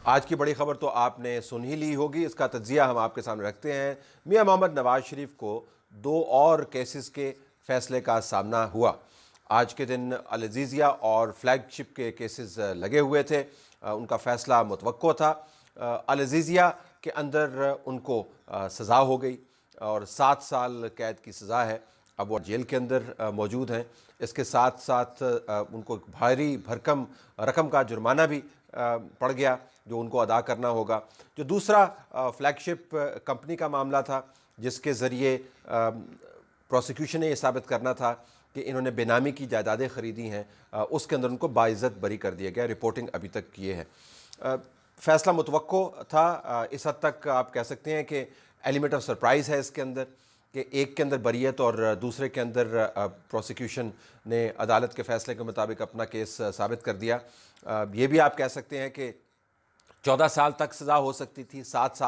آج کی بڑی خبر تو آپ نے سن ہی لی ہوگی، اس کا تجزیہ ہم آپ کے سامنے رکھتے ہیں۔ میاں محمد نواز شریف کو 2 اور کیسز کے فیصلے کا سامنا ہوا۔ آج کے دن العزیزیہ اور فلیگ شپ کے کیسز لگے ہوئے تھے، ان کا فیصلہ متوقع تھا۔ العزیزیہ کے اندر ان کو سزا ہو گئی اور 7 سال قید کی سزا ہے، اب وہ جیل کے اندر موجود ہیں۔ اس کے ساتھ ساتھ ان کو بھاری بھرکم رقم کا جرمانہ بھی پڑ گیا جو ان کو ادا کرنا ہوگا۔ جو دوسرا فلیگ شپ کمپنی کا معاملہ تھا جس کے ذریعے پروسیکیوشن نے یہ ثابت کرنا تھا کہ انہوں نے بے نامی کی جائیدادیں خریدی ہیں، اس کے اندر ان کو باعزت بری کر دیا گیا۔ رپورٹنگ ابھی تک یہ ہے۔ فیصلہ متوقع تھا، اس حد تک آپ کہہ سکتے ہیں کہ ایلیمنٹ آف سرپرائز ہے اس کے اندر کہ ایک کے اندر بریت اور دوسرے کے اندر پروسیکیوشن نے عدالت کے فیصلے کے مطابق اپنا کیس ثابت کر دیا۔ یہ بھی آپ کہہ سکتے ہیں کہ 14 سال تک سزا ہو سکتی تھی، 7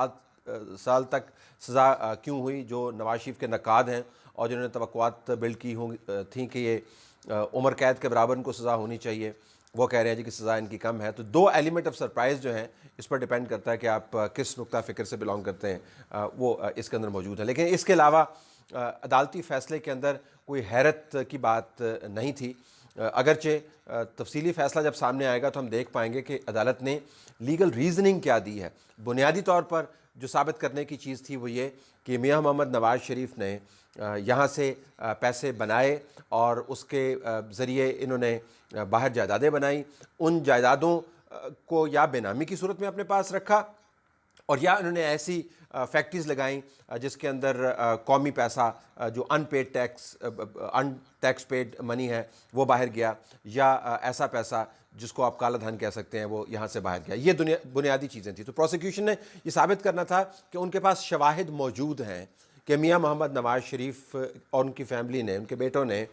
سال تک سزا کیوں ہوئی؟ جو نواز شریف کے نقاد ہیں اور جنہوں نے توقعات بلڈ کی تھیں کہ یہ عمر قید کے برابر ان کو سزا ہونی چاہیے، وہ کہہ رہے ہیں جی کہ سزا ان کی کم ہے۔ تو 2 ایلیمنٹ آف سرپرائز جو ہیں اس پر ڈیپینڈ کرتا ہے کہ آپ کس نقطہ فکر سے بلانگ کرتے ہیں، وہ اس کے اندر موجود ہے۔ لیکن اس کے علاوہ عدالتی فیصلے کے اندر کوئی حیرت کی بات نہیں تھی، اگرچہ تفصیلی فیصلہ جب سامنے آئے گا تو ہم دیکھ پائیں گے کہ عدالت نے لیگل ریزننگ کیا دی ہے۔ بنیادی طور پر جو ثابت کرنے کی چیز تھی وہ یہ کہ میاں محمد نواز شریف نے یہاں سے پیسے بنائے اور اس کے ذریعے انہوں نے باہر جائیدادیں بنائیں، ان جائیدادوں کو یا بے نامی کی صورت میں اپنے پاس رکھا اور یا انہوں نے ایسی فیکٹریز لگائیں جس کے اندر قومی پیسہ جو ان ٹیکس پیڈ منی ہے وہ باہر گیا، یا ایسا پیسہ جس کو آپ کالا دھن کہہ سکتے ہیں وہ یہاں سے باہر گیا۔ یہ بنیادی چیزیں تھیں۔ تو پروسیکیوشن نے یہ ثابت کرنا تھا کہ ان کے پاس شواہد موجود ہیں کہ میاں محمد نواز شریف اور ان کی فیملی نے، ان کے بیٹوں نے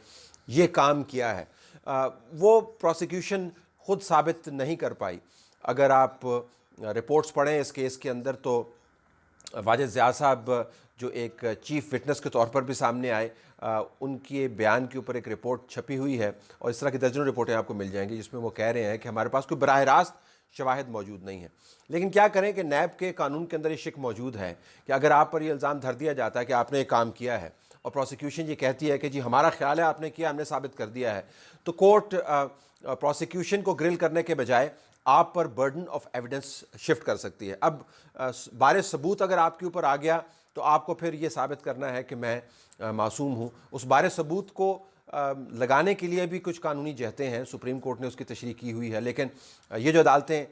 یہ کام کیا ہے۔ وہ پروسیکیوشن خود ثابت نہیں کر پائی۔ اگر آپ رپورٹس پڑھیں اس کیس کے اندر تو واجد ضیاء صاحب جو ایک چیف وٹنس کے طور پر بھی سامنے آئے، ان کے بیان کے اوپر ایک رپورٹ چھپی ہوئی ہے اور اس طرح کی درجنوں رپورٹیں آپ کو مل جائیں گی جس میں وہ کہہ رہے ہیں کہ ہمارے پاس کوئی براہ راست شواہد موجود نہیں ہے۔ لیکن کیا کریں کہ نیب کے قانون کے اندر یہ شک موجود ہے کہ اگر آپ پر یہ الزام دھر دیا جاتا ہے کہ آپ نے یہ کام کیا ہے اور پروسیکیوشن یہ کہتی ہے کہ جی ہمارا خیال ہے آپ نے کیا، ہم نے ثابت کر دیا ہے، تو کورٹ پروسیکیوشن کو گرل کرنے کے بجائے آپ پر برڈن آف ایویڈنس شفٹ کر سکتی ہے۔ اب بار ثبوت اگر آپ کے اوپر آ گیا تو آپ کو پھر یہ ثابت کرنا ہے کہ میں معصوم ہوں۔ اس بار ثبوت کو لگانے کے لیے بھی کچھ قانونی جہتیں ہیں، سپریم کورٹ نے اس کی تشریح کی ہوئی ہے، لیکن یہ جو عدالتیں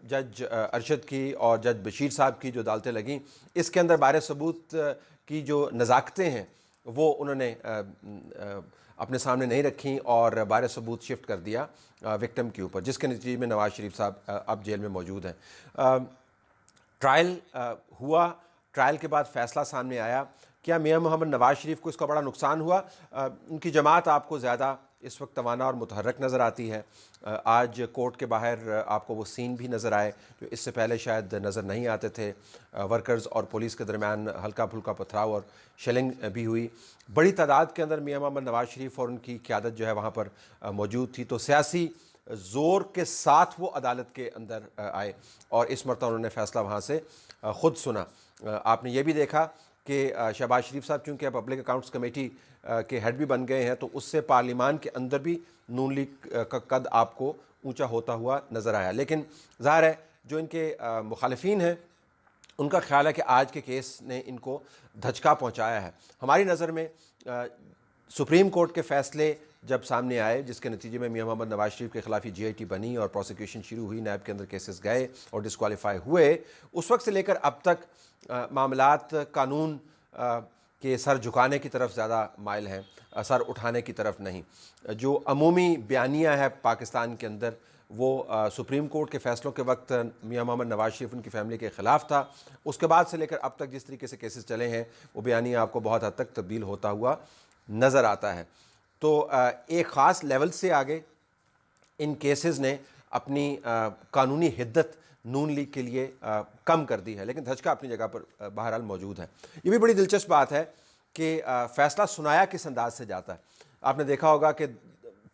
جج ارشد کی اور جج بشیر صاحب کی جو عدالتیں لگیں، اس کے اندر بار ثبوت کی جو نزاکتیں ہیں وہ انہوں نے اپنے سامنے نہیں رکھیں اور بار ثبوت شفٹ کر دیا وکٹم کے اوپر، جس کے نتیجے میں نواز شریف صاحب اب جیل میں موجود ہیں۔ ٹرائل ہوا، ٹرائل کے بعد فیصلہ سامنے آیا۔ کیا میاں محمد نواز شریف کو اس کا بڑا نقصان ہوا؟ ان کی جماعت آپ کو زیادہ اس وقت توانا اور متحرک نظر آتی ہے۔ آج کورٹ کے باہر آپ کو وہ سین بھی نظر آئے جو اس سے پہلے شاید نظر نہیں آتے تھے۔ ورکرز اور پولیس کے درمیان ہلکا پھلکا پتھراؤ اور شیلنگ بھی ہوئی۔ بڑی تعداد کے اندر میاں محمد نواز شریف اور ان کی قیادت جو ہے وہاں پر موجود تھی، تو سیاسی زور کے ساتھ وہ عدالت کے اندر آئے اور اس مرتبہ انہوں نے فیصلہ وہاں سے خود سنا۔ آپ نے یہ بھی دیکھا کہ شہباز شریف صاحب چونکہ پبلک اکاؤنٹس کمیٹی کے ہیڈ بھی بن گئے ہیں تو اس سے پارلیمان کے اندر بھی نون لیگ کا قد آپ کو اونچا ہوتا ہوا نظر آیا۔ لیکن ظاہر ہے جو ان کے مخالفین ہیں ان کا خیال ہے کہ آج کے کیس نے ان کو دھچکا پہنچایا ہے۔ ہماری نظر میں سپریم کورٹ کے فیصلے جب سامنے آئے جس کے نتیجے میں میاں محمد نواز شریف کے خلاف جی آئی ٹی بنی اور پروسیکیوشن شروع ہوئی، نیب کے اندر کیسز گئے اور ڈسکوالیفائی ہوئے، اس وقت سے لے کر اب تک معاملات قانون کے سر جھکانے کی طرف زیادہ مائل ہیں، سر اٹھانے کی طرف نہیں۔ جو عمومی بیانیہ ہے پاکستان کے اندر وہ سپریم کورٹ کے فیصلوں کے وقت میاں محمد نواز شریف ان کی فیملی کے خلاف تھا، اس کے بعد سے لے کر اب تک جس طریقے سے کیسز چلے ہیں وہ بیانیہ آپ کو بہت حد تک تبدیل ہوتا ہوا نظر آتا ہے۔ تو ایک خاص لیول سے آگے ان کیسز نے اپنی قانونی حدت نون لیگ کے لیے کم کر دی ہے، لیکن دھچکا اپنی جگہ پر بہرحال موجود ہے۔ یہ بھی بڑی دلچسپ بات ہے کہ فیصلہ سنایا کس انداز سے جاتا ہے۔ آپ نے دیکھا ہوگا کہ